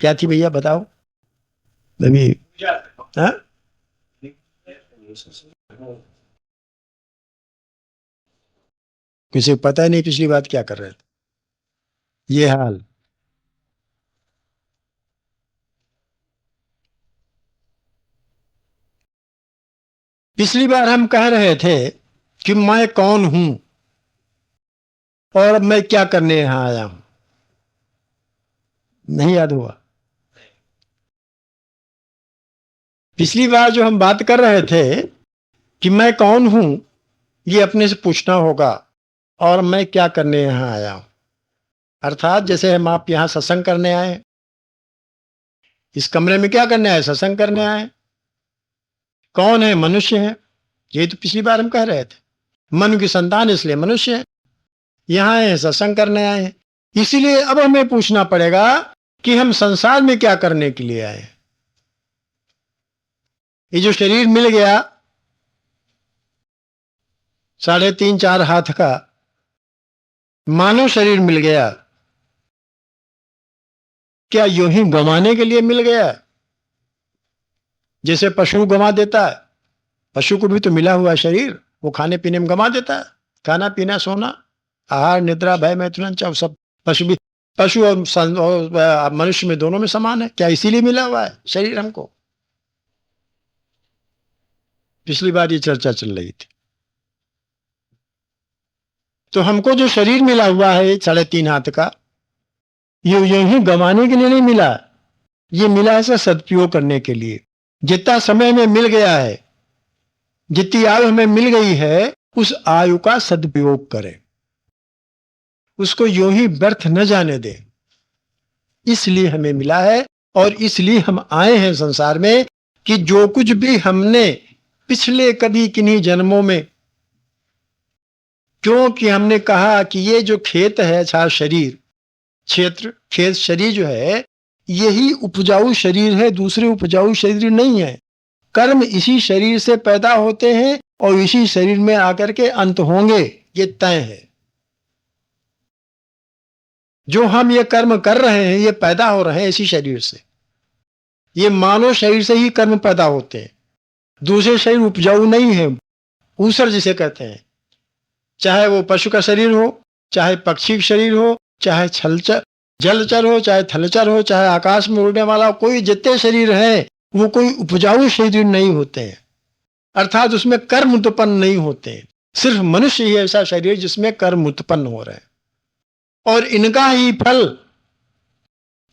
क्या थी भैया बताओ अभी? हाँ, किसी को पता ही नहीं पिछली बात क्या कर रहे थे। ये हाल। पिछली बार हम कह रहे थे कि मैं कौन हूं और अब मैं क्या करने यहां आया हूं। नहीं याद हुआ? पिछली बार जो हम बात कर रहे थे कि मैं कौन हूं, ये अपने से पूछना होगा और मैं क्या करने यहां आया हूं। अर्थात जैसे हम आप यहां सत्संग करने आए, इस कमरे में क्या करने आए? सत्संग करने आए। कौन है? मनुष्य है। ये तो पिछली बार हम कह रहे थे, मनु की संतान इसलिए मनुष्य है। यहां आए सत्संग करने आए हैं, इसीलिए अब हमें पूछना पड़ेगा कि हम संसार में क्या करने के लिए आए। ये जो शरीर मिल गया 3.5-4 हाथ का मानव शरीर मिल गया, क्या यूं ही गंवाने के लिए मिल गया? जैसे पशु गंवा देता है, पशु को भी तो मिला हुआ शरीर, वो खाने पीने में गंवा देता है। खाना पीना सोना आहार निद्रा भय मैथुन चाव सब पशु भी, पशु और मनुष्य में दोनों में समान है। क्या इसीलिए मिला हुआ है शरीर हमको? पिछली बार ये चर्चा चल रही थी। तो हमको जो शरीर मिला हुआ है 3.5 हाथ का, ये यूं ही गंवाने के लिए नहीं मिला, ये मिला है सदुपयोग करने के लिए। जितना समय में मिल गया है, जितनी आयु हमें मिल गई है, उस आयु का सदुपयोग करें, उसको यूं ही व्यर्थ न जाने दें। इसलिए हमें मिला है और इसलिए हम आए हैं संसार में कि जो कुछ भी हमने पिछले कभी किन्हीं जन्मों में, क्योंकि हमने कहा कि ये जो खेत है, अच्छा शरीर, क्षेत्र खेत शरीर जो है, यही उपजाऊ शरीर है, दूसरे उपजाऊ शरीर नहीं है। कर्म इसी शरीर से पैदा होते हैं और इसी शरीर में आकर के अंत होंगे, ये तय है। जो हम ये कर्म कर रहे हैं, ये पैदा हो रहे हैं इसी शरीर से। ये मानव शरीर से ही कर्म पैदा होते हैं, दूसरे शरीर उपजाऊ नहीं है, ऊसर जिसे कहते हैं। चाहे वो पशु का शरीर हो, चाहे पक्षी का शरीर हो, चाहे जलचर हो, चाहे थलचर हो, चाहे आकाश में उड़ने वाला, कोई जितने शरीर है वो कोई उपजाऊ शरीर नहीं होते हैं, अर्थात उसमें कर्म उत्पन्न नहीं होते हैं। सिर्फ मनुष्य ही ऐसा शरीर जिसमें कर्म उत्पन्न हो रहे हैं, और इनका ही फल,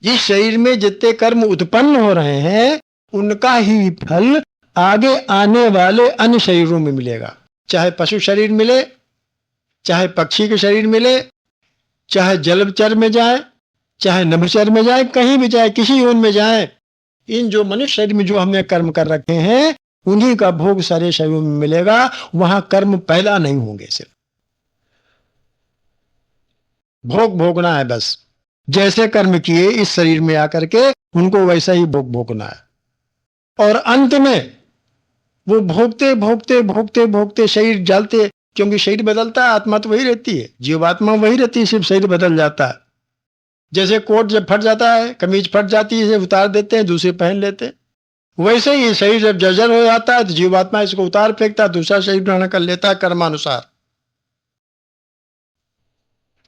जिस शरीर में जितने कर्म उत्पन्न हो रहे हैं, उनका ही फल आगे आने वाले अन्य शरीरों में मिलेगा। चाहे पशु शरीर मिले, चाहे पक्षी के शरीर मिले, चाहे जलचर में जाए, चाहे नभचर में जाए, कहीं भी जाए, किसी योन में जाए, इन जो मनुष्य शरीर में जो हमने कर्म कर रखे हैं, उन्हीं का भोग सारे शरीरों में मिलेगा। वहां कर्म पैदा नहीं होंगे, सिर्फ भोग भोगना है बस। जैसे कर्म किए इस शरीर में आकर के, उनको वैसा ही भोग भोगना है। और अंत में वो भोगते भोगते भोगते भोगते शरीर जलते, क्योंकि शरीर बदलता है, आत्मा तो वही रहती है, जीवात्मा वही रहती है, सिर्फ शरीर बदल जाता है। जैसे कोट जब फट जाता है, कमीज फट जाती है, उतार देते हैं, दूसरे पहन लेते हैं, वैसे ही शरीर जब जर्जर हो जाता है तो जीवात्मा इसको उतार फेंकता है, दूसरा शरीर ग्रहण कर लेता है कर्मानुसार।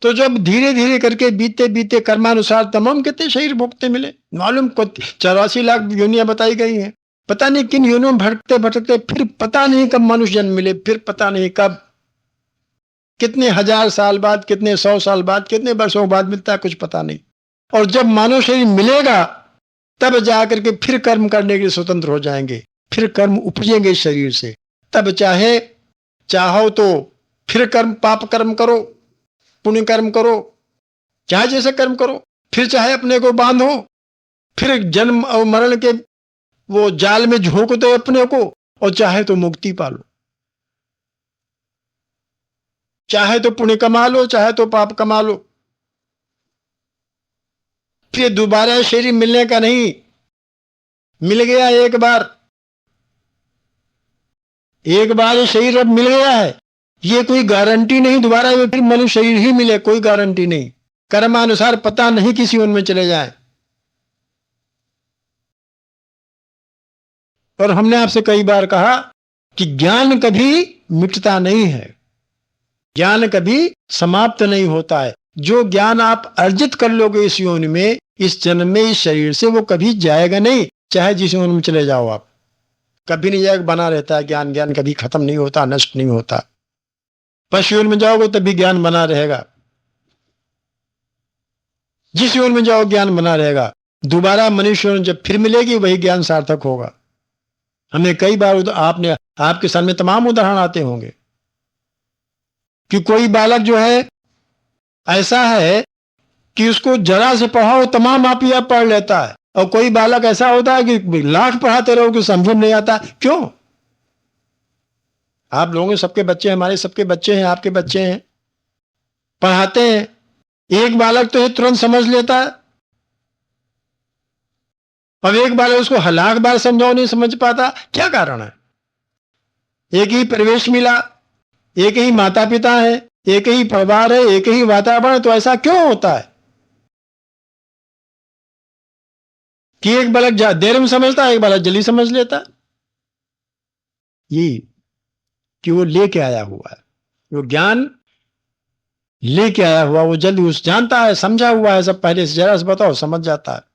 तो जब धीरे धीरे करके बीते बीते कर्मानुसार तमाम कितने शरीर भोगते मिले, मालूम को 84 लाख योनियां बताई गई हैं। पता नहीं किन योनियों में भटकते भटकते फिर पता नहीं कब मनुष्य जन्म मिले, फिर पता नहीं कब, कितने 1000 साल बाद, कितने 100 साल बाद, कितने वर्षों बाद मिलता है, कुछ पता नहीं। और जब मानव शरीर मिलेगा तब जाकर के फिर कर्म करने के लिए स्वतंत्र हो जाएंगे, फिर कर्म उपजेंगे शरीर से। तब चाहो तो फिर कर्म, पाप कर्म करो, पुण्य कर्म करो, चाहे जैसे कर्म करो, फिर चाहे अपने को बांधो, फिर जन्म और मरण के वो जाल में झोंक दो अपने को, और चाहे तो मुक्ति पालो, चाहे तो पुण्य कमा लो, चाहे तो पाप कमा लो। फिर दोबारा शरीर मिलने का नहीं, मिल गया एक बार, एक बार ये शरीर अब मिल गया है, ये कोई गारंटी नहीं दोबारा में फिर मनुष्य शरीर ही मिले, कोई गारंटी नहीं। कर्मानुसार पता नहीं किसी उनमें चले जाए। और हमने आपसे कई बार कहा कि ज्ञान कभी मिटता नहीं है, ज्ञान कभी समाप्त नहीं होता है। जो ज्ञान आप अर्जित कर लोगे इस योनि में, इस जन्म में, इस शरीर से, वो कभी जाएगा नहीं, चाहे जिस योनि में चले जाओ आप, कभी नहीं जाएगा, बना रहता है ज्ञान। ज्ञान कभी खत्म नहीं होता, नष्ट नहीं होता। पशु योनि में जाओगे तभी ज्ञान बना रहेगा, जिस योनि में जाओ ज्ञान बना रहेगा। दोबारा मनुष्य योनि जब फिर मिलेगी वही ज्ञान सार्थक होगा। हमने कई बार आपने आपके सामने तमाम उदाहरण आते होंगे कि कोई बालक जो है ऐसा है कि उसको जरा से पढ़ाओ तमाम आप ही आप पढ़ लेता है, और कोई बालक ऐसा होता है कि लाख पढ़ाते रहो कि समझ नहीं आता। क्यों? आप लोगों के सबके बच्चे, हमारे सबके बच्चे हैं, आपके बच्चे हैं, पढ़ाते हैं। एक बालक तो ये तुरंत समझ लेता है, और एक बालक उसको लाख बार समझाओ नहीं समझ पाता। क्या कारण है? एक ही परिवेश मिला, एक ही माता पिता है, एक ही परिवार है, एक ही वातावरण, तो ऐसा क्यों होता है कि एक बालक देर में समझता है, एक बालक जल्दी समझ लेता है? ये कि वो लेके आया हुआ है, वो ज्ञान लेके आया हुआ, वो जल्दी उस जानता है, समझा हुआ है सब पहले से, जरा से बताओ समझ जाता है।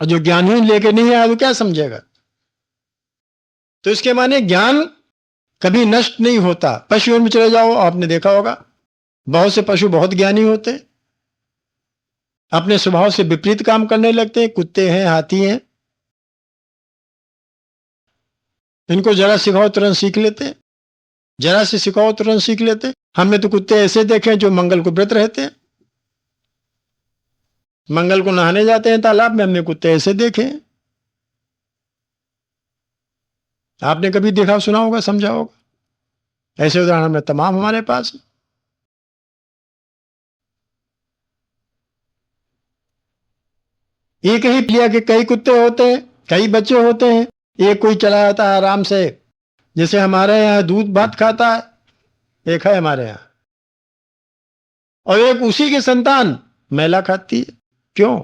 और जो ज्ञान ही लेके नहीं आया वो क्या समझेगा? तो इसके माने ज्ञान कभी नष्ट नहीं होता। पशुओं में चले जाओ, आपने देखा होगा बहुत से पशु बहुत ज्ञानी होते हैं, अपने स्वभाव से विपरीत काम करने लगते हैं। कुत्ते हैं, हाथी हैं, इनको जरा सिखाओ तुरंत सीख लेते हैं, जरा से सिखाओ तुरंत सीख लेते हैं। हमने तो कुत्ते ऐसे देखे जो मंगल को व्रत रहते हैं, मंगल को नहाने जाते हैं तालाब में, हमने कुत्ते ऐसे देखे हैं। आपने कभी देखा, सुना होगा, समझा होगा। ऐसे उदाहरण में तमाम हमारे पास है। एक ही प्रिया के कई कुत्ते होते हैं, कई बच्चे होते हैं। एक कोई चला जाता है आराम से, जैसे हमारे यहाँ दूध भात खाता है, एक है हमारे यहाँ, और एक उसी की संतान मैला खाती है। क्यों?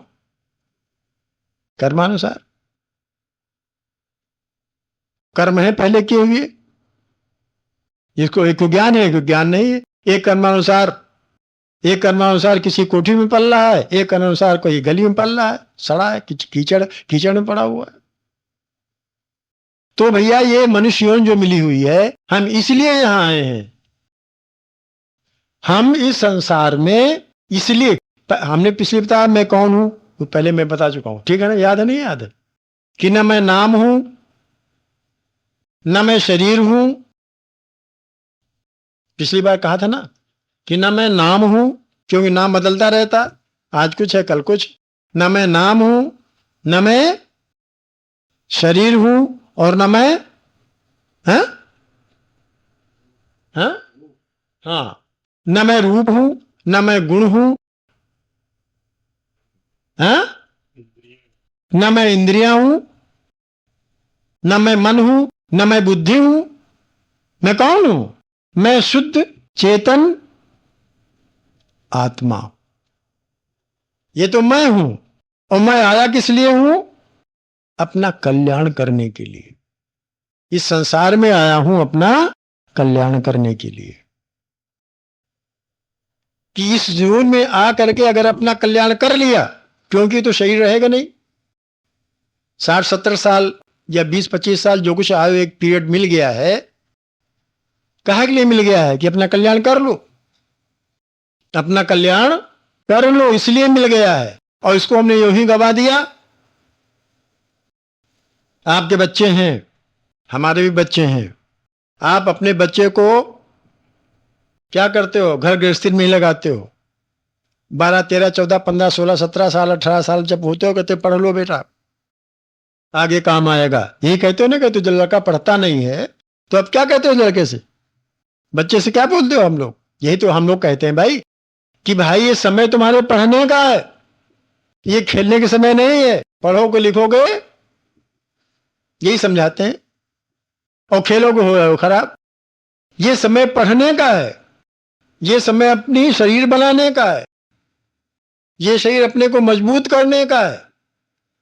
कर्मानुसार। कर्म है पहले किए हुए, इसको एक ज्ञान है, एक ज्ञान नहीं है। एक कर्मानुसार किसी कोठी में पल रहा है, एक अनुसार कोई गली में पल रहा है, सड़ा है, कीचड़ में पड़ा हुआ है। तो भैया ये मनुष्य योनि जो मिली हुई है, हम इसलिए यहां आए हैं। हम इस संसार में इसलिए, हमने पिछले बताया मैं कौन हूं, तो पहले मैं बता चुका हूं, ठीक है ना? याद है? नहीं याद है कि न मैं नाम हूं, न मैं शरीर हूं। पिछली बार कहा था ना कि न मैं नाम हूं, क्योंकि नाम बदलता रहता, आज कुछ है कल कुछ। न मैं नाम हूं, न मैं शरीर हूं, और न मैं हाँ हाँ हाँ न मैं रूप हूं, न मैं गुण हूं, हाँ, न मैं इंद्रियां हूं, न मैं मन हूं, न मैं बुद्धि हूं। मैं कौन हूं? मैं शुद्ध चेतन आत्मा, ये तो मैं हूं। और मैं आया किस लिए हूं? अपना कल्याण करने के लिए। इस संसार में आया हूं अपना कल्याण करने के लिए, कि इस जीवन में आ करके अगर अपना कल्याण कर लिया, क्योंकि तो शरीर रहेगा नहीं, 60-70 साल या 20-25 साल जो कुछ आयु एक पीरियड मिल गया है, कहा के लिए मिल गया है? कि अपना कल्याण कर लो, अपना कल्याण कर लो, इसलिए मिल गया है। और इसको हमने यूं ही गवा दिया। आपके बच्चे हैं, हमारे भी बच्चे हैं। आप अपने बच्चे को क्या करते हो? घर गृहस्थी में ही लगाते हो। 12, 13, 14, 15, 16, 17 साल, 18 साल जब होते हो, कहते पढ़ लो बेटा, आगे काम आएगा। यही कहते हो ना? कहते जो लड़का पढ़ता नहीं है, तो अब क्या कहते हो लड़के से, बच्चे से क्या बोलते हो हम लोग? यही तो हम लोग कहते हैं भाई, कि भाई ये समय तुम्हारे पढ़ने का है, ये खेलने के समय नहीं है। पढ़ोगे लिखोगे, यही समझाते हैं, और खेलोगे हो खराब। ये समय पढ़ने का है, ये समय अपनी शरीर बनाने का है, ये शरीर अपने को मजबूत करने का है,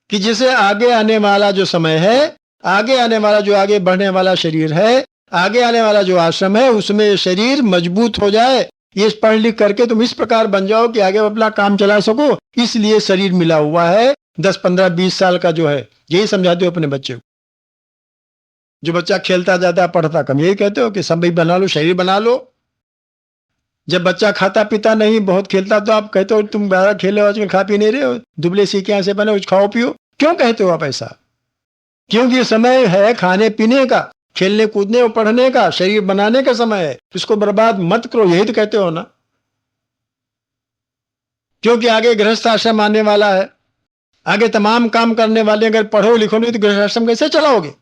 कि जिसे आगे आने वाला जो समय है आगे आने वाला जो आगे बढ़ने वाला शरीर है, आगे आने वाला जो आश्रम है, उसमें शरीर मजबूत हो जाए, ये पढ़ लिख करके तुम इस प्रकार बन जाओ कि आगे अपना काम चला सको। इसलिए शरीर मिला हुआ है 10, 15, 20 साल का जो है, यही समझाते हो अपने बच्चे को। जो बच्चा खेलता जाता पढ़ता कम, यही कहते हो कि सब भाई बना लो, शरीर बना लो। जब बच्चा खाता पीता नहीं, बहुत खेलता, तो आप कहते हो तुम ज्यादा खेले हो, आजकल खा पी नहीं रहे हो, दुबले सीखे से बने, कुछ खाओ पियो। क्यों कहते हो आप ऐसा? क्योंकि समय है खाने पीने का, खेलने कूदने और पढ़ने का, शरीर बनाने का समय है, इसको बर्बाद मत करो, यही तो कहते हो ना। क्योंकि आगे गृहस्थ आश्रम आने वाला है, आगे तमाम काम करने वाले, अगर पढ़ो लिखो नहीं तो गृहस्थ आश्रम कैसे चलाओगे?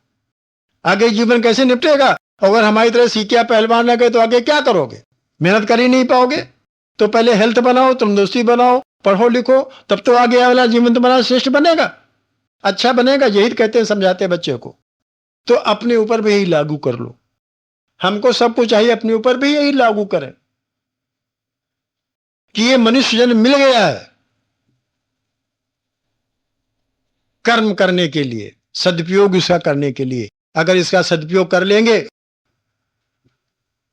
आगे जीवन कैसे निपटेगा? अगर हमारी तरह सीखिया पहलवान न गए तो आगे क्या करोगे? मेहनत कर ही नहीं पाओगे। तो पहले हेल्थ बनाओ, तंदुरुस्ती बनाओ, पढ़ो लिखो, तब तो आगे वाला जीवन तुम्हारा श्रेष्ठ बनेगा, अच्छा बनेगा। यही कहते हैं, समझाते हैं बच्चे को। तो अपने ऊपर भी यही लागू कर लो। हमको सब कुछ चाहिए, अपने ऊपर भी यही लागू करें कि ये मनुष्य जन्म मिल गया है कर्म करने के लिए, सदुपयोग इसका करने के लिए। अगर इसका सदुपयोग कर लेंगे,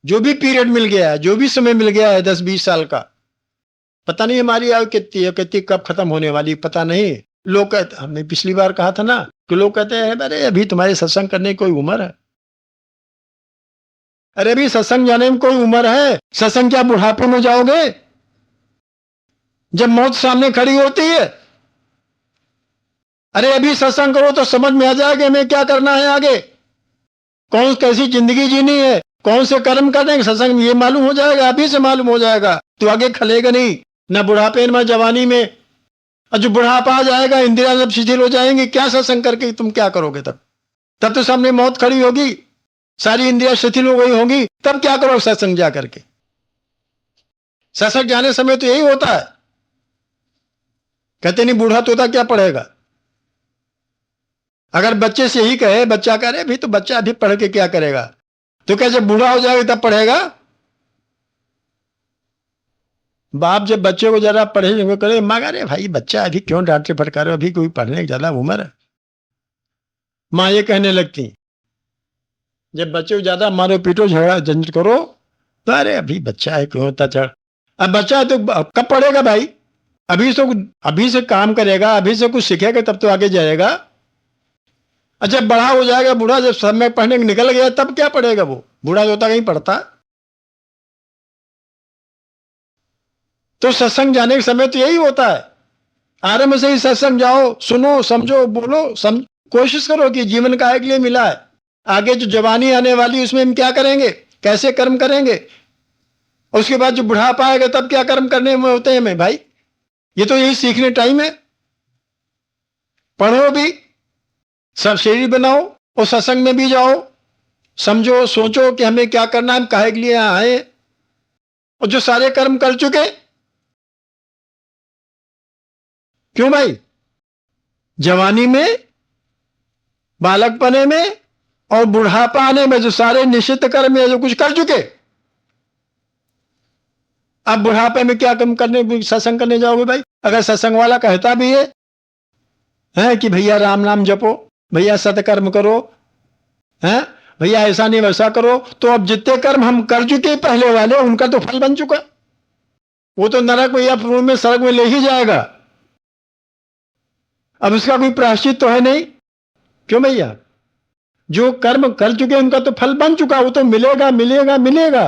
जो भी पीरियड मिल गया है, जो भी समय मिल गया है 10-20 साल का, पता नहीं हमारी आयु कितनी है, कितनी कब खत्म होने वाली, पता नहीं। लोग कहते, हमने पिछली बार कहा था ना कि लोग कहते हैं अरे अभी तुम्हारे सत्संग करने की कोई उम्र है। अरे अभी सत्संग जाने में कोई उम्र है? सत्संग क्या बुढ़ापे में जाओगे जब मौत सामने खड़ी होती है? अरे अभी सत्संग करो तो समझ में आ जाएगा हमें क्या करना है आगे, कौन कैसी जिंदगी जीनी है, कौन से कर्म करने के सत्संग में ये मालूम हो जाएगा, अभी से मालूम हो जाएगा। तो आगे खलेगा नहीं, ना बुढ़ापे में जवानी में। और जो बुढ़ापा आ जाएगा, इंद्रियां सब शिथिल हो जाएंगी, क्या सत्संग करके तुम क्या करोगे? तब तो सामने मौत खड़ी होगी, सारी इंद्रियां शिथिल हो गई होंगी, तब क्या करो सत्संग जा करके? सत्संग जाने समय तो यही होता है। कहते नहीं बूढ़ा तोता क्या पढ़ेगा? अगर बच्चे से ही कहे, बच्चा कह रहे अभी तो बच्चा अभी पढ़ के क्या करेगा, तो क्या जब बूढ़ा हो जाएगा तब पढ़ेगा? बाप जब बच्चे को जरा पढ़े करे, माँ अरे भाई बच्चा अभी क्यों डांटे फटकारे, अभी कोई पढ़ने की ज्यादा उम्र है। माँ ये कहने लगती, जब बच्चे को ज्यादा मारो पीटो झगड़ा झंझट करो तो अरे अभी बच्चा है क्यों होता चढ़। अब बच्चा है तो कब पढ़ेगा भाई? अभी से काम करेगा, अभी से कुछ सीखेगा तब तो आगे जाएगा। अच्छा बड़ा हो जाएगा, बूढ़ा जब समय पढ़ने निकल गया तब क्या पढ़ेगा? वो बूढ़ा होता कहीं पढ़ता? तो सत्संग जाने के समय तो यही होता है, आरंभ से ही सत्संग जाओ, सुनो, समझो, बोलो, कोशिश करो कि जीवन काहे के लिए मिला है, आगे जो जवानी आने वाली उसमें हम क्या करेंगे, कैसे कर्म करेंगे, उसके बाद जो बुढ़ापा आएगा तब क्या कर्म करने में होते हैं। मैं भाई ये तो यही सीखने टाइम है। पढ़ो भी, सब शरीर बनाओ और सत्संग में भी जाओ, समझो सोचो कि हमें क्या करना है, हम काहे के लिए आए। और जो सारे कर्म कर चुके, क्यों भाई, जवानी में, बालकपने में और बुढ़ापा आने में जो सारे निश्चित कर्म है जो कुछ कर चुके, अब बुढ़ापे में क्या कर्म करने, सत्संग करने जाओगे भाई? अगर सत्संग वाला कहता भी है कि भैया राम नाम जपो, भैया सत्कर्म करो, हैं भैया ऐसा नहीं वैसा करो, तो अब जितने कर्म हम कर चुके पहले वाले, उनका तो फल बन चुका, वो तो नरक में या पूर्व में सड़क में ले ही जाएगा। अब उसका कोई प्रायश्चित तो है नहीं। क्यों भैया, जो कर्म कर चुके उनका तो फल बन चुका, वो तो मिलेगा मिलेगा मिलेगा।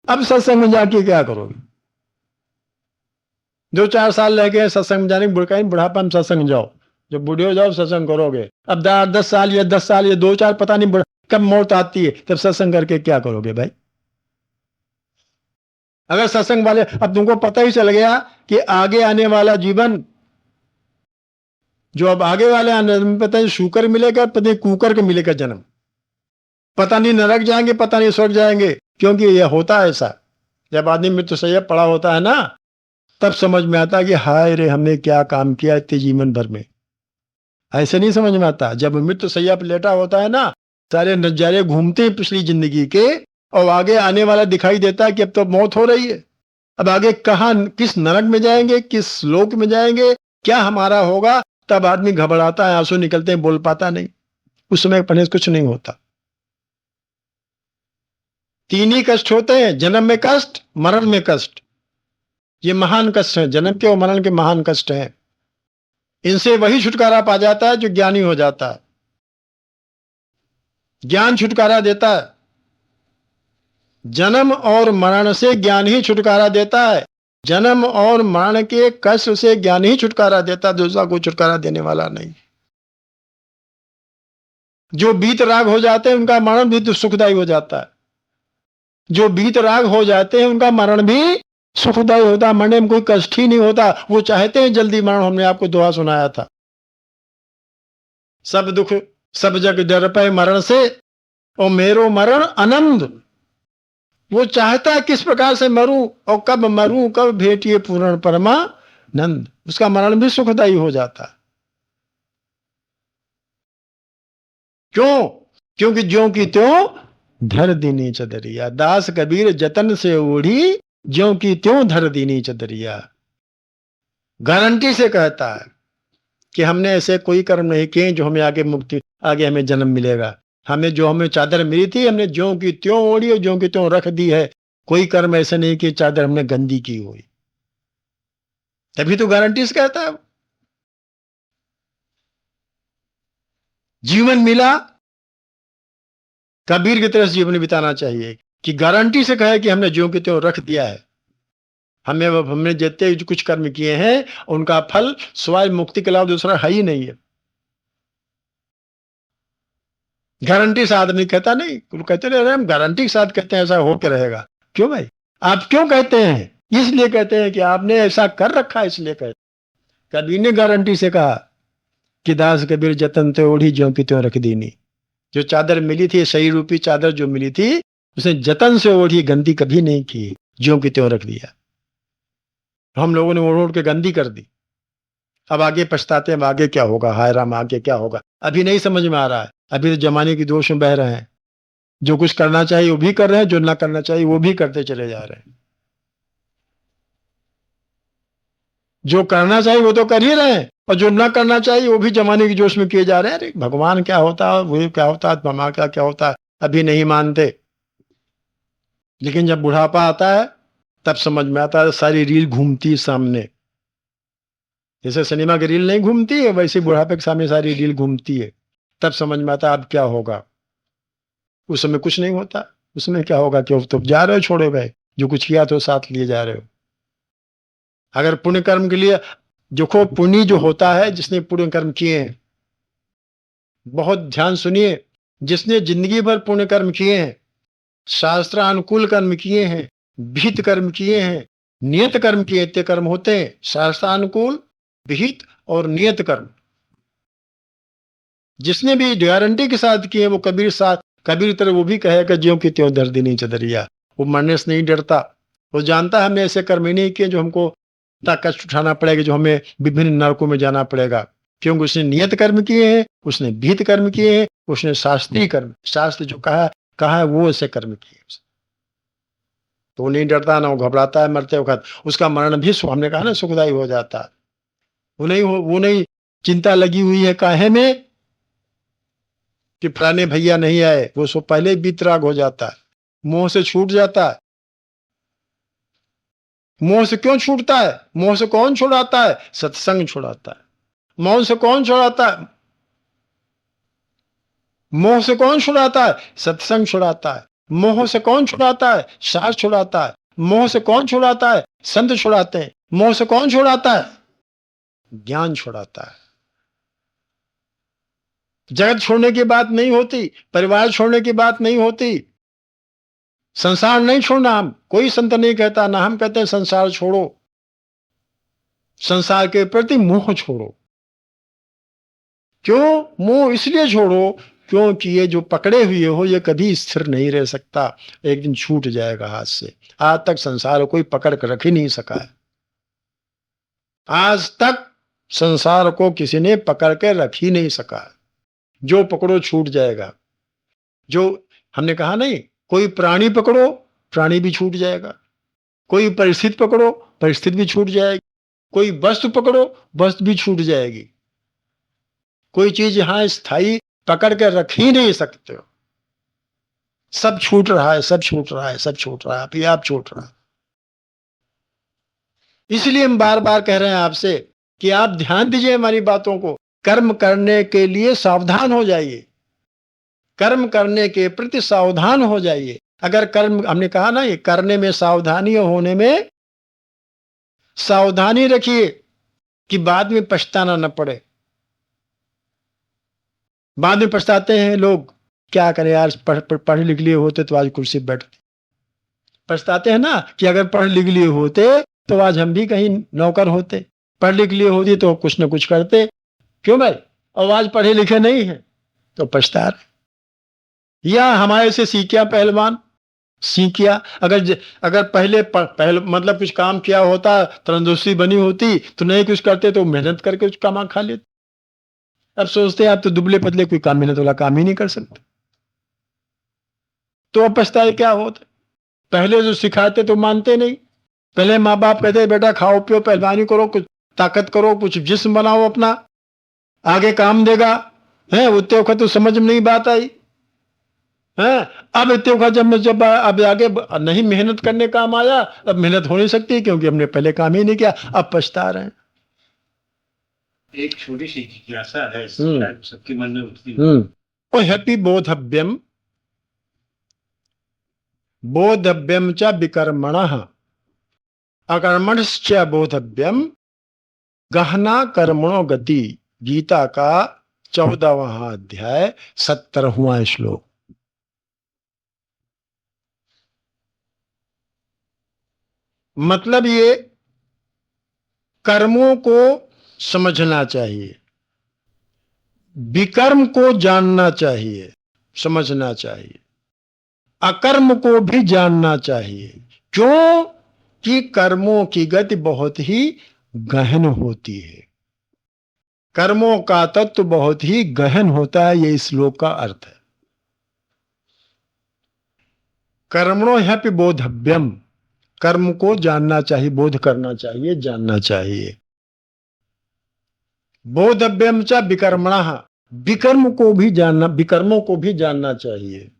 अब सत्संग में जाके क्या करोगे? 2-4 साल रह गए सत्संग में जाने, बुढ़ापा में सत्संग जाओ, जब बूढ़े हो जाओ सत्संग करोगे। अब 10 साल या 10 साल या 2-4 पता नहीं कब मौत आती है, तब सत्संग करके क्या करोगे भाई? अगर सत्संग वाले, अब तुमको पता ही चल गया कि आगे आने वाला जीवन, जो अब आगे वाले आने में पता नहीं शुकर मिलेगा, पता नहीं कुकर के मिलेगा जन्म, पता नहीं नरक जाएंगे, पता नहीं स्वर्ग जाएंगे। क्योंकि यह होता है ऐसा, जब आदमी मृत्युशैया पड़ा होता है ना, तब समझ में आता है कि हाय रे हमने क्या काम किया इतने जीवन भर में। ऐसे नहीं समझ में आता। जब मृत्युशैया पर लेटा होता है ना, सारे नजारे घूमते हैं पिछली जिंदगी के, और आगे आने वाला दिखाई देता है कि अब तो मौत हो रही है, अब आगे कहाँ, किस नरक में जाएंगे, किस लोक में जाएंगे, क्या हमारा होगा। तब आदमी घबराता है, आंसू निकलते हैं, बोल पाता नहीं। उस समय पढ़ने से कुछ नहीं होता। तीन ही कष्ट होते हैं, जन्म में कष्ट, मरण में कष्ट। ये महान कष्ट है, जन्म के और मरण के महान कष्ट हैं। इनसे वही छुटकारा पा जाता है जो ज्ञानी हो जाता है। ज्ञान छुटकारा देता है। जन्म और मरण से ज्ञान ही छुटकारा देता है। जन्म और मरण के कष्ट से ज्ञान ही छुटकारा देता है, दूसरा कोई छुटकारा देने वाला नहीं। जो बीत राग हो जाते हैं उनका मरण भी सुखदायी हो जाता है। जो बीत राग हो जाते हैं उनका मरण भी सुखदायी होता है। मरने में कोई कष्ट ही नहीं होता। वो चाहते हैं जल्दी मरण। हमने आपको दुआ सुनाया था, सब दुख सब जग डर पे मरण से, और मेरो मरण आनंद। वो चाहता है किस प्रकार से मरूं और कब मरूं, कब भेटिए पूर्ण परमानंद। उसका मरण भी सुखदायी हो जाता है। क्यों? क्योंकि ज्यों की त्यों धर दीनी चदरिया। दास कबीर जतन से ओढ़ी, ज्यों की त्यों धर दीनी चदरिया। गारंटी से कहता है कि हमने ऐसे कोई कर्म नहीं किए जो हमें आगे मुक्ति, आगे हमें जन्म मिलेगा। हमें चादर मिली थी, हमने ज्यों की त्यों ओढ़ी और ज्यों की त्यों रख दी है। कोई कर्म ऐसे नहीं कि चादर हमने गंदी की हुई। तभी तो गारंटी से कहता है। जीवन मिला, कबीर की तरह जीवन बिताना चाहिए कि गारंटी से कहे कि हमने ज्यों की त्यों रख दिया है। हमने जितने कुछ कर्म किए हैं उनका फल स्वयं मुक्ति के अलावा दूसरा है ही नहीं है। गारंटी के साथ नहीं कहता, नहीं कहते रहे हम गारंटी के साथ कहते हैं ऐसा होकर रहेगा। क्यों भाई? आप क्यों कहते हैं? इसलिए कहते हैं कि आपने ऐसा कर रखा है, इसलिए कहते। कबीर ने गारंटी से कहा कि दास कबीर जतन ते ओढ़ी, ज्यों की त्यों रख दीनी। जो चादर मिली थी, सही रूपी चादर जो मिली थी, उसने जतन से ओढ़ी, गंदी कभी नहीं की, ज्यों की त्यों रख दिया। हम लोगों ने ओढ़ ओढ़ के गंदी कर दी। अब आगे पछताते हैं, आगे क्या होगा, हाय राम आगे क्या होगा। अभी नहीं समझ में आ रहा है। अभी तो जमाने की दोष में बह रहे हैं। जो कुछ करना चाहिए वो भी कर रहे हैं, जो ना करना चाहिए वो भी करते चले जा रहे हैं। जो करना चाहिए वो तो कर ही रहे हैं, और जो ना करना चाहिए वो भी जमाने की जोश में किए जा रहे हैं। अरे भगवान क्या होता है, वो क्या होता है, ममा क्या होता है, अभी नहीं मानते। लेकिन जब बुढ़ापा आता है तब समझ में आता है। सारी रील घूमती सामने, जैसे सिनेमा की रील नहीं घूमती है, वैसे बुढ़ापे के सामने सारी रील घूमती है। तब समझ में आता अब क्या होगा। उस समय कुछ नहीं होता। उसमें क्या होगा कि तो जा रहे हो, छोड़े गए, जो कुछ किया तो साथ लिए जा रहे हो। अगर पुण्य कर्म के लिए देखो, पुण्य जो होता है, जिसने पुण्य कर्म किए हैं, बहुत ध्यान सुनिए, जिसने जिंदगी भर पुण्य कर्म किए हैं, शास्त्रानुकूल कर्म किए हैं, विहित कर्म किए हैं, नियत कर्म किए, इतने कर्म होते हैं, शास्त्रानुकूल, विहित और नियत कर्म। जिसने भी गारंटी के साथ किए, वो कबीर तरह वो भी कहेगा ज्यों की त्यों धर दीनी चदरिया। वो मरने से नहीं डरता। वो जानता है हमने ऐसे कर्म ही नहीं किए जो हमको इतना कष्ट उठाना पड़ेगा, जो हमें विभिन्न नरकों में जाना पड़ेगा। क्योंकि उसने नियत कर्म किए हैं, उसने विहित कर्म किए हैं, उसने शास्त्रीय कर्म, शास्त्र जो कहा है वो ऐसे कर्म किए। तो वो नहीं डरता, ना वो घबराता है मरते वक्त। उसका मरण भी हमने कहा ना सुखदायी हो जाता है। वो नहीं चिंता लगी हुई है काहे में कि फलाने भैया नहीं आए। वो सो पहले ही बीतराग हो जाता है, मोह से छूट जाता है। मोह से क्यों छूटता है? मोह से कौन छुड़ाता है? सत्संग छुड़ाता है। मोह से कौन छुड़ाता है? मोह से कौन छुड़ाता है? सत्संग छुड़ाता है। मोह से कौन छुड़ाता है? शास्त्र छुड़ाता है। मोह से कौन छुड़ाता है? संत छुड़ाते हैं। मोह से कौन छुड़ाता है? ज्ञान छुड़ाता है। जगत छोड़ने की बात नहीं होती, परिवार छोड़ने की बात नहीं होती, संसार नहीं छोड़ना। हम कोई संत नहीं कहता, ना हम कहते हैं संसार छोड़ो। संसार के प्रति मोह छोड़ो। क्यों मोह? इसलिए छोड़ो क्योंकि ये जो पकड़े हुए हो ये कभी स्थिर नहीं रह सकता, एक दिन छूट जाएगा हाथ से। आज तक संसार कोई पकड़ कर रख ही नहीं सका है। आज तक संसार को किसी ने पकड़ के रख ही नहीं सका है। जो पकड़ो छूट जाएगा। जो हमने कहा नहीं, कोई प्राणी पकड़ो, प्राणी भी छूट जाएगा। कोई परिस्थिति पकड़ो, परिस्थिति भी छूट जाएगी। कोई वस्तु पकड़ो, वस्तु भी छूट जाएगी। कोई चीज यहाँ स्थायी पकड़ के रख ही नहीं सकते हो। सब छूट रहा है, सब छूट रहा है, सब छूट रहा है, अपने आप छूट रहा है। इसलिए हम बार बार कह रहे हैं आपसे कि आप ध्यान दीजिए हमारी बातों को। कर्म करने के लिए सावधान हो जाइए, कर्म करने के प्रति सावधान हो जाइए। अगर कर्म, हमने कहा ना, ये करने में सावधानी और होने में सावधानी रखिए कि बाद में पछताना न पड़े। बाद में पछताते हैं लोग, क्या करें यार, पढ़ लिख लिए होते तो आज कुर्सी पर बैठते। पछताते हैं ना कि अगर पढ़ लिख लिए होते तो आज हम भी कहीं नौकर होते, पढ़ लिख लिए होती तो कुछ न कुछ करते। क्यों भाई? और आज पढ़े लिखे नहीं है तो पछता रहे। या हमारे से सीखिया पहलवान, सीखिया अगर पहले मतलब कुछ काम किया होता, तंदुरुस्ती बनी होती तो नहीं कुछ करते तो मेहनत करके कुछ कमा खा लेते। अब सोचते हैं आप तो दुबले पतले, कोई काम मेहनत वाला काम ही नहीं कर सकते, तो अब पछताए क्या होता? पहले जो सिखाते तो मानते नहीं। पहले माँ बाप कहते बेटा खाओ पियो, पहलवानी करो, कुछ ताकत करो, कुछ जिस्म बनाओ अपना, आगे काम देगा। है उतने वक्त तो समझ में नहीं बात आई है। अब इतने वक्त जब अब आगे नहीं मेहनत करने काम आया, अब मेहनत हो नहीं सकती क्योंकि हमने पहले काम ही नहीं किया, अब पछता रहे हैं। एक छोटी सी जिज्ञासा है सबके मन में उठती है। ओ हैप्पी बोधव्यम, बोधव्यम च विकर्मणः अकर्मणश्च बोधव्यम गहना कर्मणो गति। गीता का 14वां अध्याय 17वां श्लोक। मतलब ये कर्मों को समझना चाहिए, विकर्म को जानना चाहिए, समझना चाहिए, अकर्म को भी जानना चाहिए। क्यों? कि कर्मों की गति बहुत ही गहन होती है, कर्मों का तत्व बहुत ही गहन होता है। ये इस श्लोक का अर्थ है। कर्मणो ह्यपि बोधव्यम, कर्म को जानना चाहिए, बोध करना चाहिए, जानना चाहिए। बोधव्यम च विकर्मणः, विकर्म को भी जानना, विकर्मों को भी जानना चाहिए।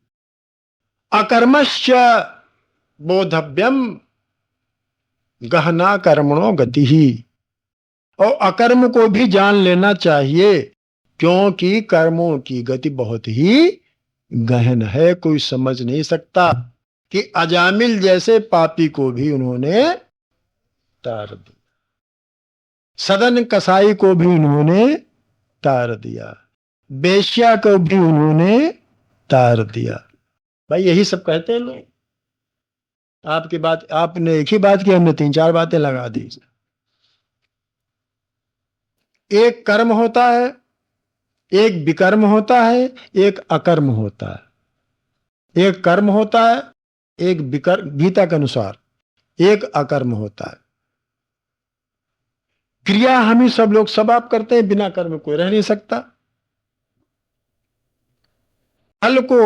अकर्मश्च बोधव्यम गहना कर्मणो गति ही, और अकर्म को भी जान लेना चाहिए क्योंकि कर्मों की गति बहुत ही गहन है, कोई समझ नहीं सकता। कि अजामिल जैसे पापी को भी उन्होंने तार दिया, सदन कसाई को भी उन्होंने तार दिया, बेश्या को भी उन्होंने तार दिया। भाई यही सब कहते हैं लोग। आपकी बात, आपने एक ही बात की, हमने 3-4 बातें लगा दी। एक कर्म होता है, एक विकर्म होता है, एक अकर्म होता है। एक कर्म होता है, एक गीता के अनुसार एक अकर्म होता है। क्रिया हम ही सब लोग सब आप करते हैं, बिना कर्म कोई रह नहीं सकता। फल को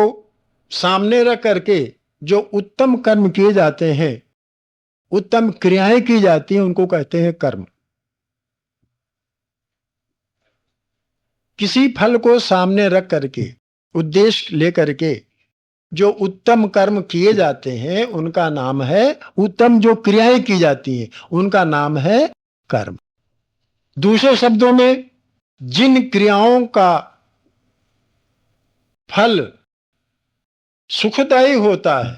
सामने रख करके जो उत्तम कर्म किए जाते हैं, उत्तम क्रियाएं की जाती हैं, उनको कहते हैं कर्म। किसी फल को सामने रख करके, उद्देश्य लेकर के जो उत्तम कर्म किए जाते हैं उनका नाम है, उत्तम जो क्रियाएं की जाती हैं उनका नाम है कर्म। दूसरे शब्दों में, जिन क्रियाओं का फल सुखदायी होता है,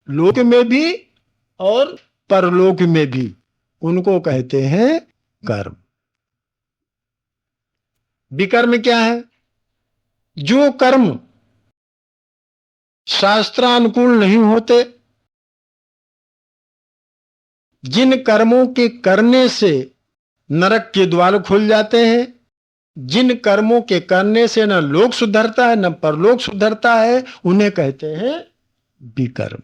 लोक में भी और परलोक में भी, उनको कहते हैं कर्म। विकर्म क्या है? जो कर्म शास्त्रानुकूल नहीं होते, जिन कर्मों के करने से नरक के द्वार खुल जाते हैं, जिन कर्मों के करने से न लोक सुधरता है न परलोक सुधरता है, उन्हें कहते हैं विकर्म।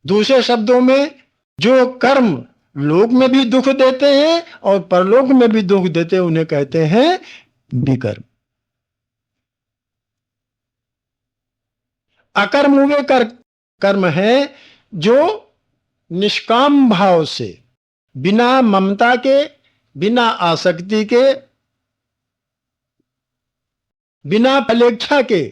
दूसरे शब्दों में, जो कर्म लोक में भी दुख देते हैं और परलोक में भी दुख देते हैं, उन्हें कहते हैं विकर्म। अकर्म वे कर्म है जो निष्काम भाव से, बिना ममता के, बिना आसक्ति के, बिना फलेच्छा के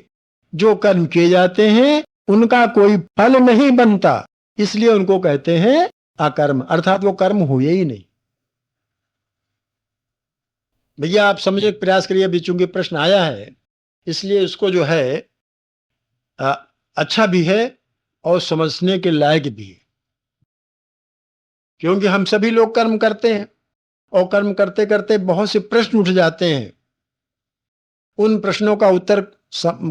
जो कर्म किए जाते हैं उनका कोई फल नहीं बनता, इसलिए उनको कहते हैं अकर्म, अर्थात वो कर्म हुए ही नहीं। भैया आप समझने का प्रयास करिए, अभी चूंकि प्रश्न आया है इसलिए इसको जो है अच्छा भी है और समझने के लायक भी है, क्योंकि हम सभी लोग कर्म करते हैं और कर्म करते करते बहुत से प्रश्न उठ जाते हैं। उन प्रश्नों का उत्तर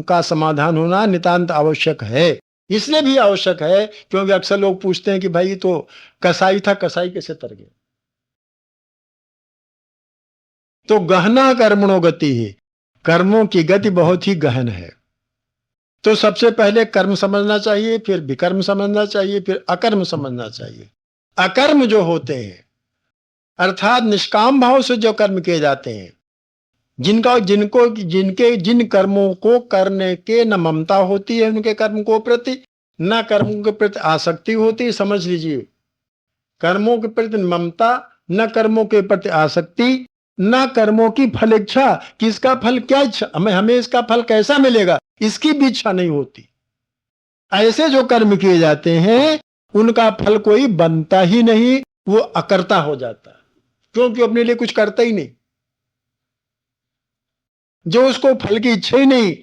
का समाधान होना नितांत आवश्यक है। इसलिए भी आवश्यक है क्योंकि अक्सर लोग पूछते हैं कि भाई तो कसाई था, कसाई कैसे तर गया? तो गहना कर्मणो गति है, कर्मों की गति बहुत ही गहन है। तो सबसे पहले कर्म समझना चाहिए, फिर विकर्म समझना चाहिए, फिर अकर्म समझना चाहिए। अकर्म जो होते हैं अर्थात निष्काम भाव से जो कर्म किए जाते हैं, जिन कर्मों को करने के न ममता होती है उनके कर्म को प्रति, न कर्मों के प्रति आसक्ति होती है। समझ लीजिए, कर्मों के प्रति ममता, न कर्मों के प्रति आसक्ति, न कर्मों की फल इच्छा, किसका फल क्या इच्छा, हमें इसका फल कैसा मिलेगा इसकी भी इच्छा नहीं होती। ऐसे जो कर्म किए जाते हैं उनका फल कोई बनता ही नहीं, वो अकर्ता हो जाता है, क्योंकि अपने लिए कुछ करता ही नहीं। जो उसको फल की इच्छा ही नहीं,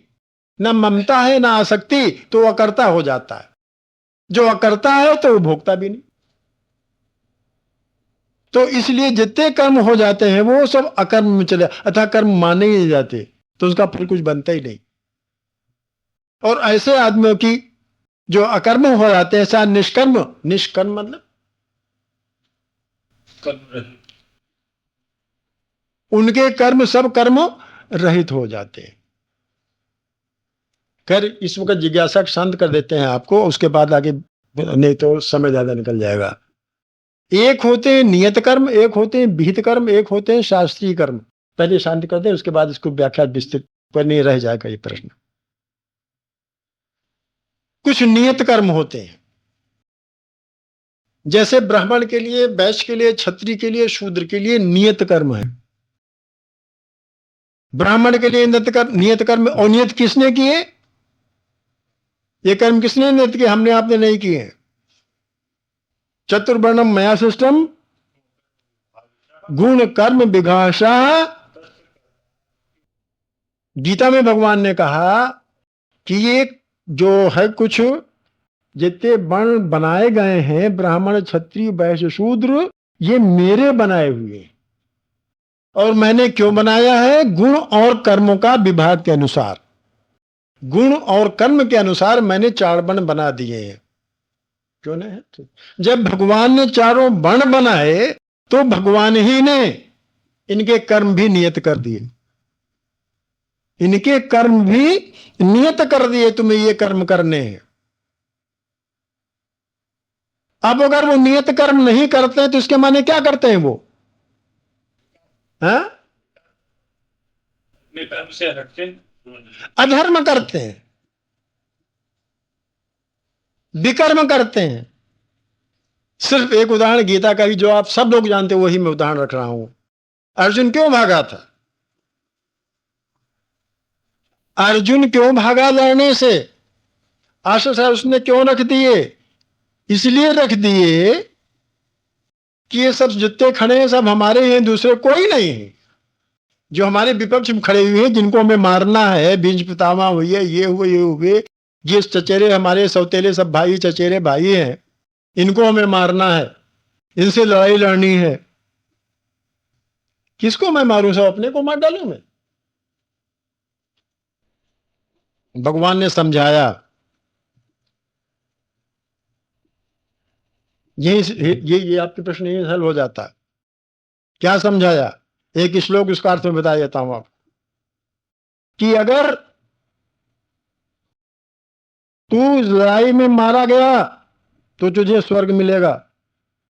ना ममता है ना आसक्ति, तो अकर्ता हो जाता है। जो अकर्ता है तो वो भोगता भी नहीं। तो इसलिए जितने कर्म हो जाते हैं वो सब अकर्म में चले, अतः कर्म माने ही नहीं जाते, तो उसका फल कुछ बनता ही नहीं। और ऐसे आदमियों की जो अकर्म हो जाते हैं, ऐसा निष्कर्म, निष्कर्म मतलब उनके कर्म सब कर्म रहित हो जाते हैं। खैर इस वक्त जिज्ञासा शांत कर देते हैं आपको, उसके बाद आगे नहीं तो समय ज्यादा निकल जाएगा। एक होते हैं नियत कर्म, एक होते हैं विहित कर्म, एक होते हैं शास्त्रीय कर्म। पहले शांति करते हैं, उसके बाद इसको व्याख्या विस्तृत पर नहीं रह जाएगा ये प्रश्न। कुछ नियत कर्म होते हैं, जैसे ब्राह्मण के लिए, वैश्य के लिए, क्षत्रिय के लिए, शूद्र के लिए नियत कर्म है। ब्राह्मण के लिए नियत कर्म, और नियत किसने किए? ये कर्म किसने नियत किए? हमने आपने नहीं किए। चतुर्वर्णम मया सृष्टम गुण कर्म विघाषा। गीता में भगवान ने कहा कि ये जो है कुछ जितने वर्ण बनाए गए हैं, ब्राह्मण क्षत्रिय वैश्य शूद्र, ये मेरे बनाए हुए। और मैंने क्यों बनाया है? गुण और कर्मों का विभाग के अनुसार, गुण और कर्म के अनुसार मैंने 4 वर्ण बना दिए हैं। क्यों नहीं? जब भगवान ने चारों वर्ण बनाए तो भगवान ही ने इनके कर्म भी नियत कर दिए। इनके कर्म भी नियत कर दिए, तुम्हें ये कर्म करने हैं। अब अगर वो नियत कर्म नहीं करते हैं तो इसके माने क्या करते हैं वो? हाँ? कर्म से हटके अधर्म करते हैं, विकर्म करते हैं। सिर्फ एक उदाहरण गीता का ही जो आप सब लोग जानते हो वही मैं उदाहरण रख रहा हूं। अर्जुन क्यों भागा था? अर्जुन क्यों भागा लड़ने से? आशीष उसने क्यों रख दिए? इसलिए रख दिए कि ये सब जितने खड़े हैं सब हमारे हैं, दूसरे कोई नहीं है। जो हमारे विपक्ष में खड़े हुए हैं, जिनको हमें मारना है, बीज पितामह हुई है, ये हुए, ये चचेरे हमारे सौतेले सब भाई चचेरे भाई हैं, इनको हमें मारना है, इनसे लड़ाई लड़नी है। किसको मैं मारूं? सब अपने को मार डालूं मैं? भगवान ने समझाया। ये आपके प्रश्न यही हल हो जाता है। क्या समझाया? एक श्लोक उसका अर्थ में बता देता हूं आपको कि अगर तू लड़ाई में मारा गया तो तुझे स्वर्ग मिलेगा,